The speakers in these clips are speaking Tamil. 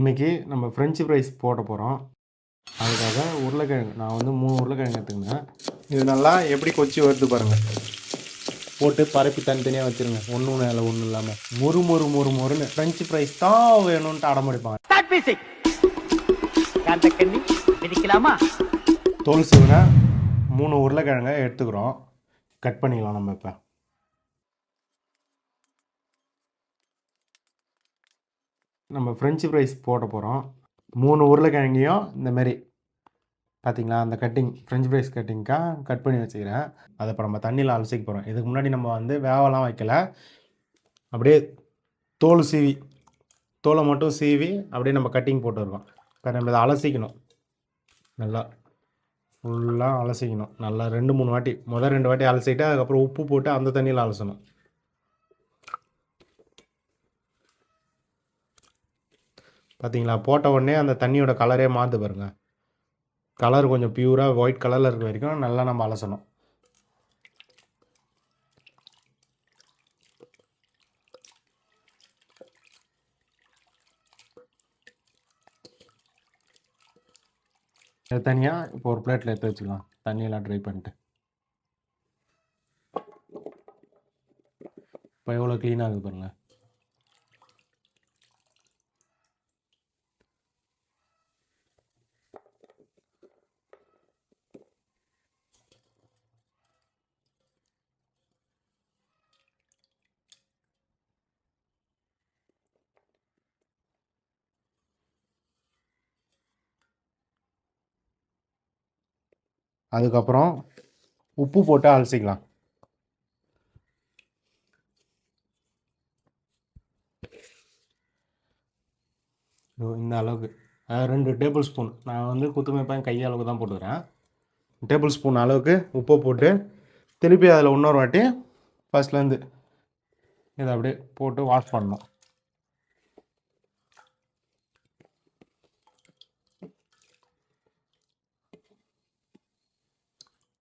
இன்றைக்கி நம்ம ஃப்ரெஞ்சு ஃப்ரைஸ் போட போகிறோம். அதுக்காக உருளைக்கிழங்கு நான் வந்து 3 உருளைக்கிழங்கு எடுத்துக்கினேன். இது நல்லா எப்படி கொச்சி வருது பாருங்கள். போட்டு பரப்பி தனித்தனியாக வச்சுருங்க. ஒன்று மேலே ஒன்றும் இல்லாமல் மொறு மொறு மொறு மொறுன்னு ஃப்ரெஞ்சு ஃப்ரைஸ் தான் வேணும்ன்ட்டு அடம்பிடிப்பாங்க. தோல் சீவுன 3 உருளைக்கிழங்கை எடுத்துக்கிறோம். கட் பண்ணிக்கலாம் நம்ம இப்போ. நம்ம ஃப்ரெஞ்சு ஃப்ரைஸ் போட போகிறோம். 3 உருளைக்கிழங்கையும் இந்தமாரி பார்த்தீங்களா, அந்த கட்டிங் ஃப்ரெஞ்ச் ஃப்ரைஸ் கட்டிங்காக கட் பண்ணி வச்சுக்கிறேன். அதை இப்போ நம்ம தண்ணியில் அலசிக்க போகிறோம். இதுக்கு முன்னாடி நம்ம வந்து வேவலாம் வைக்கல, அப்படியே தோலை மட்டும் சீவி அப்படியே நம்ம கட்டிங் போட்டுருக்கோம். இப்போ நம்ம இதை அலசிக்கணும். நல்லா ஃபுல்லாக அலசிக்கணும். நல்லா 2-3 வாட்டி, 2 வாட்டி அலசிட்டு அதுக்கப்புறம் உப்பு போட்டு அந்த தண்ணியில் அலசணும். பார்த்தீங்களா, போட்ட உடனே அந்த தண்ணியோட கலரே மாற்று பாருங்க. கலர் கொஞ்சம் பியூராக ஒயிட் கலரில் இருக்க வரைக்கும் நல்லா நம்ம அலசணும். தனியாக இப்போ ஒரு பிளேட்டில் எடுத்து வச்சுக்கலாம். தண்ணியெல்லாம் ட்ரை பண்ணிட்டு. இப்போ எவ்வளோ க்ளீனாக இருக்குது பாருங்கள். அதுக்கப்புறம் உப்பு போட்டு அலசிக்கலாம். இந்த அளவுக்கு 2 டேபிள் ஸ்பூன், நான் வந்து குத்துமைப்பான் கை அளவுக்கு தான் போட்டுக்கிறேன். டேபிள் ஸ்பூன் அளவுக்கு உப்பை போட்டு திருப்பி அதில் இன்னொரு வாட்டி ஃபர்ஸ்ட்லேருந்து இதை அப்படியே போட்டு வாஷ் பண்ணணும்.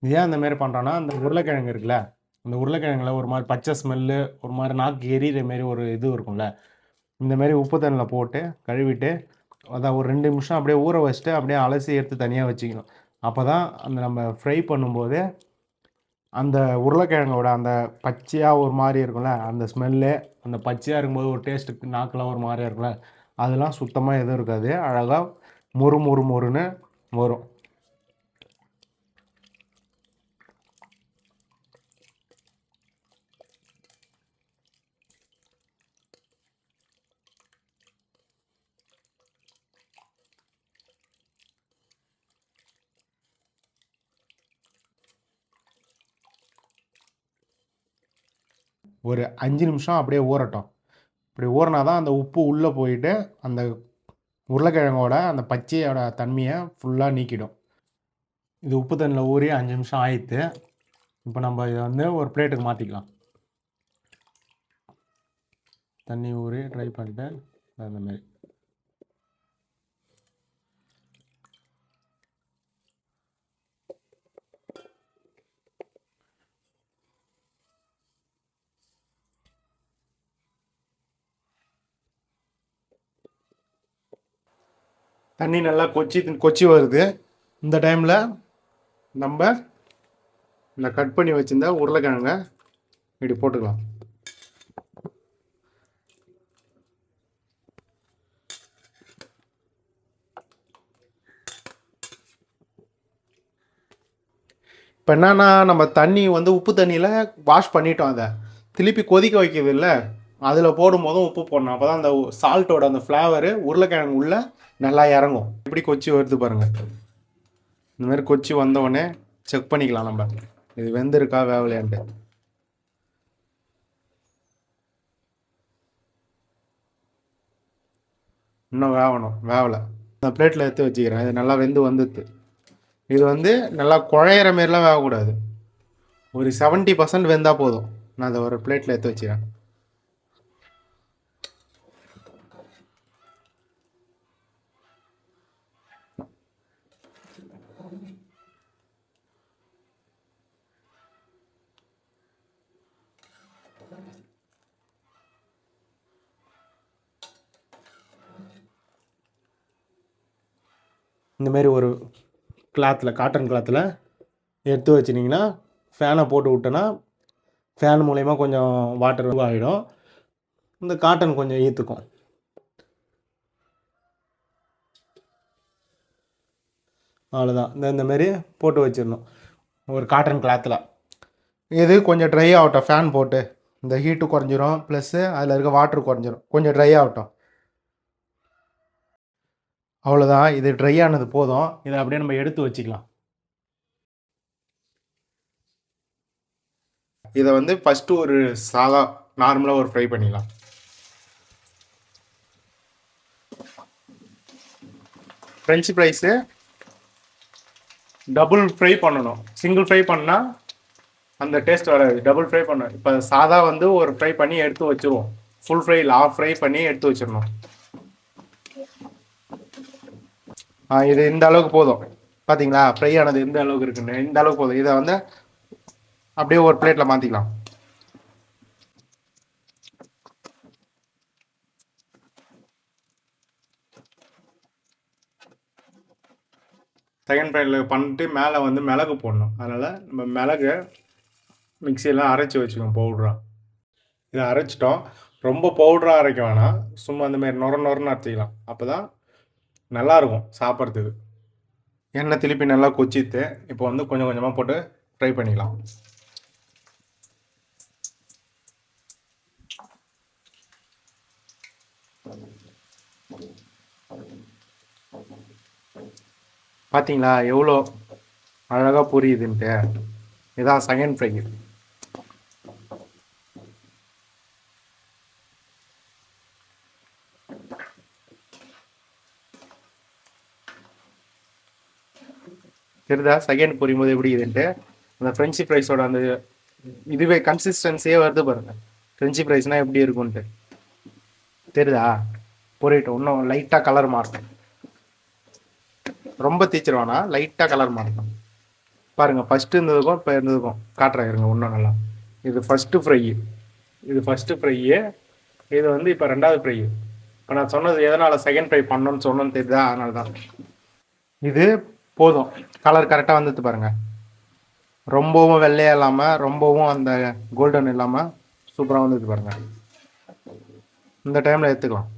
ஏன் அந்த மாரி பண்ணுறோன்னா, அந்த உருளைக்கிழங்கு இருக்குல்ல, அந்த உருளைக்கிழங்குல ஒரு மாதிரி பச்சை ஸ்மெல்லு, ஒரு மாதிரி நாக்கு எரியிற மாரி ஒரு இது இருக்கும்ல, இந்த மாரி உப்பு தண்ணியில் போட்டு கழுவிட்டு அதான் ஒரு 2 நிமிஷம் அப்படியே ஊற வச்சுட்டு அப்படியே அலசி எடுத்து தனியாக வச்சுக்கணும். அப்போ தான் அந்த நம்ம ஃப்ரை பண்ணும்போது அந்த உருளைக்கிழங்கோட அந்த பச்சையாக ஒரு மாதிரி இருக்கும்ல, அந்த ஸ்மெல்லு, அந்த பச்சையாக இருக்கும்போது ஒரு டேஸ்ட்டுக்கு நாக்கெலாம் ஒரு மாதிரியா இருக்கும்ல, அதெல்லாம் சுத்தமாக எதுவும் இருக்காது. அழகாக மொறு மொறு மொறுன்னு வரும். ஒரு 5 நிமிஷம் அப்படியே ஊறட்டும். இப்படி ஊறினா தான் அந்த உப்பு உள்ளே போயிட்டு அந்த உருளைக்கிழங்கோட அந்த பச்சையோட தன்மையை ஃபுல்லாக நீக்கிடும். இது உப்பு தண்ணியில் ஊறி 5 நிமிஷம் ஆயிடுத்து. இப்போ நம்ம இதை வந்து ஒரு பிளேட்டுக்கு மாற்றிக்கலாம். தண்ணி ஊறி ட்ரை பண்ணிட்டு அந்தமாரி தண்ணி நல்லா கொச்சி வருது. இந்த டைமில் நம்ம இந்த கட் பண்ணி வச்சுருந்த உருளைக்கிழங்க இப்படி போட்டுக்கலாம். இப்போ என்னன்னா, நம்ம தண்ணி வந்து உப்பு தண்ணியில் வாஷ் பண்ணிட்டோம். அதை திருப்பி கொதிக்க வைக்கிறது இல்லை, அதில் போடும்போதும் உப்பு போடணும். அப்போ தான் அந்த சால்ட்டோட அந்த ஃப்ளேவரு உருளைக்கிழங்கு உள்ளே நல்லா இறங்கும். எப்படி கொச்சி வருது பாருங்கள். இந்தமாரி கொச்சி வந்தவுடனே செக் பண்ணிக்கலாம் நம்ம, இது வெந்திருக்கா வேவலையான்ட்டு. இன்னும் வேவலை. நான் பிளேட்டில் எடுத்து வச்சுக்கிறேன். இது நல்லா வெந்து வந்துடுது. இது வந்து நல்லா குழையிற மாரிலாம் வேகக்கூடாது. ஒரு 70% வெந்தால் போதும். நான் அதை ஒரு பிளேட்டில் எடுத்து வச்சுக்கிறேன். இந்தமாரி ஒரு கிளாத்தில், காட்டன் கிளாத்தில் எடுத்து வச்சிட்டிங்கன்னா ஃபேனை போட்டு விட்டோன்னா ஃபேன் மூலயமா கொஞ்சம் வாட்டர் ஆகிடும், இந்த காட்டன் கொஞ்சம் ஈர்த்துக்கும். அவ்வளோதான். இந்தமாரி போட்டு வச்சிடணும் ஒரு காட்டன் கிளாத்தில். இது கொஞ்சம் ட்ரை ஆகட்டும், ஃபேன் போட்டு இந்த ஹீட்டு குறைஞ்சிரும், ப்ளஸ்ஸு அதில் இருக்க வாட்ரு குறைஞ்சிரும், கொஞ்சம் ட்ரை ஆகட்டும். அவ்வளோதான், இது ட்ரை ஆனது போதும். இதை அப்படியே நம்ம எடுத்து வச்சுக்கலாம். இதை வந்து ஃபஸ்ட்டு ஒரு சாதா நார்மலாக ஒரு ஃப்ரை பண்ணிடலாம். ஃப்ரெஞ்சு ஃப்ரைஸு டபுள் ஃப்ரை பண்ணணும். சிங்கிள் ஃப்ரை பண்ணால் அந்த டேஸ்ட் வராது, டபுள் ஃப்ரை பண்ணணும். இப்போ சாதா வந்து ஒரு ஃப்ரை பண்ணி எடுத்து வச்சுருவோம், ஃபுல் ஃப்ரை இல்லை, ஆஃப் ஃப்ரை பண்ணி எடுத்து வச்சிடணும். இது இந்த அளவுக்கு போதும். பார்த்தீங்களா ஃப்ரை ஆனது இந்த அளவுக்கு இருக்குன்னு, இந்த அளவுக்கு போதும். இதை வந்து அப்படியே ஒரு பிளேட்டில் மாற்றிக்கலாம். செகண்ட் ஃப்ரைல பண்ணிட்டு மேலே வந்து மிளகு போடணும். அதனால் நம்ம மிளகு மிக்சியெல்லாம் அரைச்சி வச்சுக்கோம் பவுட்ராக. இதை அரைச்சிட்டோம். ரொம்ப பவுட்ராக அரைக்க வேணாம், சும்மா அந்தமாரி நொரன்னு அரைச்சிக்கலாம். அப்போ தான் நல்லாயிருக்கும் சாப்பிட்றதுக்கு. எண்ணெய் திருப்பி நல்லா கொச்சிட்டு இப்போ வந்து கொஞ்சம் கொஞ்சமாக போட்டு ஃப்ரை பண்ணிக்கலாம். பார்த்தீங்களா எவ்வளோ அழகாக புரியுதுன்ட்டு. இதான் செகண்ட் ஃப்ரை. தெரியுதா செகண்ட் புரியும் போது எப்படி இதுன்ட்டு? அந்த ஃப்ரெஞ்சு ஃப்ரைஸோட அந்த இதுவே கன்சிஸ்டன்சியே வருது பாருங்கள், ஃப்ரெஞ்சு ஃப்ரைஸ்னால் எப்படி இருக்குன்ட்டு. தெரியுதா? புரியட்டும், இன்னும் லைட்டாக கலர் மாறணும், ரொம்ப தீச்சிருவானா, லைட்டாக கலர் மாறணும். பாருங்கள், ஃபஸ்ட்டு இருந்ததுக்கும் இப்போ இருந்ததுக்கும் காட்டுறேன் இருங்க இன்னும் நல்லா. இது ஃபஸ்ட்டு ஃப்ரை, இது ஃபஸ்ட்டு ஃப்ரையு, இது வந்து இப்போ ரெண்டாவது ஃப்ரை. இப்போ நான் சொன்னது எதனால் செகண்ட் ஃப்ரை பண்ணணும்னு சொன்னோன்னு தெரியுதா? அதனால தான். இது போதும், கலர் கரெக்டாக வந்துட்டு பாருங்கள். ரொம்பவும் வெள்ளையாக இல்லாமல் ரொம்பவும் அந்த கோல்டன் இல்லாமல் சூப்பராக வந்துட்டு பாருங்கள். இந்த டைமில் எடுத்துக்கலாம்.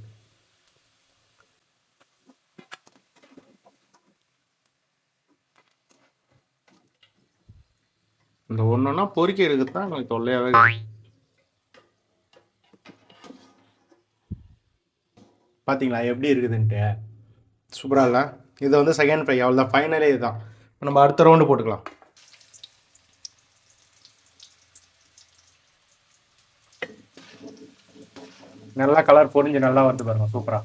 இந்த ஒன்றுன்னா பொறிக்க இருக்குது தான் எனக்கு தொல்லையாகவே. பார்த்தீங்களா எப்படி இருக்குதுன்ட்டு? சூப்பராக இல்லை? இதை வந்து செகண்ட் ஃப்ரை, அவ்வளோதான், ஃபைனலே இதுதான். நம்ம அடுத்த ரவுண்டு போட்டுக்கலாம். நல்லா கலர் பொரிஞ்சு நல்லா வந்து பாருங்க, சூப்பராக.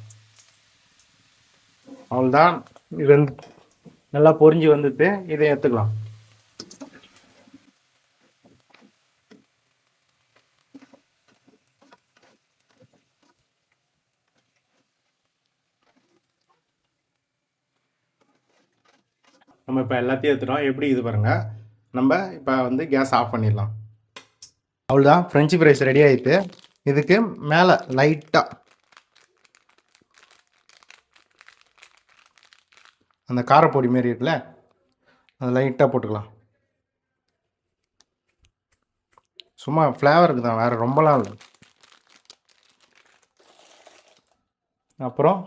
அவ்வளோதான், இது வந்து நல்லா பொரிஞ்சு வந்துட்டு இதை எடுத்துக்கலாம். நம்ம இப்போ எல்லாத்தையும் எடுத்துட்டோம். எப்படி இது பாருங்கள், நம்ம இப்போ வந்து கேஸ் ஆஃப் பண்ணிடலாம். அவ்வளோதான், ஃப்ரெஞ்சு ஃப்ரைஸ் ரெடி ஆகிட்டு. இதுக்கு மேலே லைட்டாக அந்த காரப்பொடி மாரி இருக்குல்ல, அது லைட்டாக போட்டுக்கலாம். சும்மா ஃப்ளேவருக்கு தான், வேறு ரொம்பலாம் இல்லை. அப்புறம்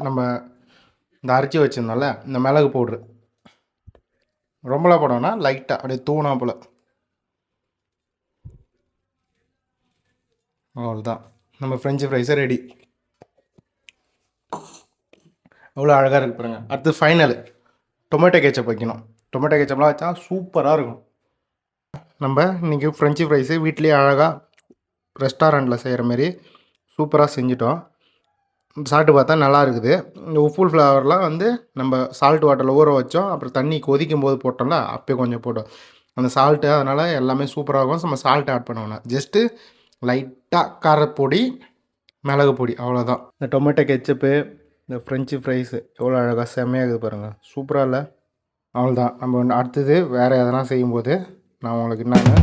நம்ம இந்த அரைச்சி வச்சுருந்தோம்ல இந்த மிளகு பவுட்ரு, ரொம்பலாம் போடணும்னா லைட்டாக அப்படியே தூணா போல். அவ்வளோதான், நம்ம ஃப்ரெஞ்சு ஃப்ரைஸை ரெடி. அவ்வளோ அழகாக இருக்கு பாருங்க. அடுத்து ஃபைனல் டொமேட்டோ கேச்சப் வைக்கணும். டொமேட்டோ கேச்சப்லாம் வச்சா சூப்பராக இருக்கும். நம்ம இன்றைக்கி ஃப்ரெஞ்சு ஃப்ரைஸு வீட்லேயே அழகாக ரெஸ்டாரண்ட்டில் செய்கிற மாரி சூப்பராக செஞ்சிட்டோம். சாப்பிட்டு பார்த்தா நல்லா இருக்குது. இந்த உப்பு ஃப்ளவர்லாம் வந்து நம்ம சால்ட் வாட்டரில் ஊற வச்சோம், அப்புறம் தண்ணி கொதிக்கும் போது போட்டோம்ல அப்போயே கொஞ்சம் போட்டோம் அந்த சால்ட்டு. அதனால் எல்லாமே சூப்பராகும். நம்ம சால்ட் ஆட் பண்ண வேணாம், ஜஸ்ட்டு லைட்டாக காரப்பொடி, மிளகு பொடி, அவ்வளோதான். இந்த டொமேட்டோ கெச்சப்பு, இந்த ஃப்ரெஞ்சு ஃப்ரைஸு எவ்வளோ அழகாக செம்மையாக இருக்குது பாருங்கள், சூப்பராக இல்லை? அவ்வளோதான். நம்ம அடுத்தது வேறு எதனா செய்யும்போது நான் உங்களுக்கு என்னென்னு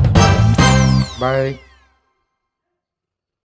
பாய்.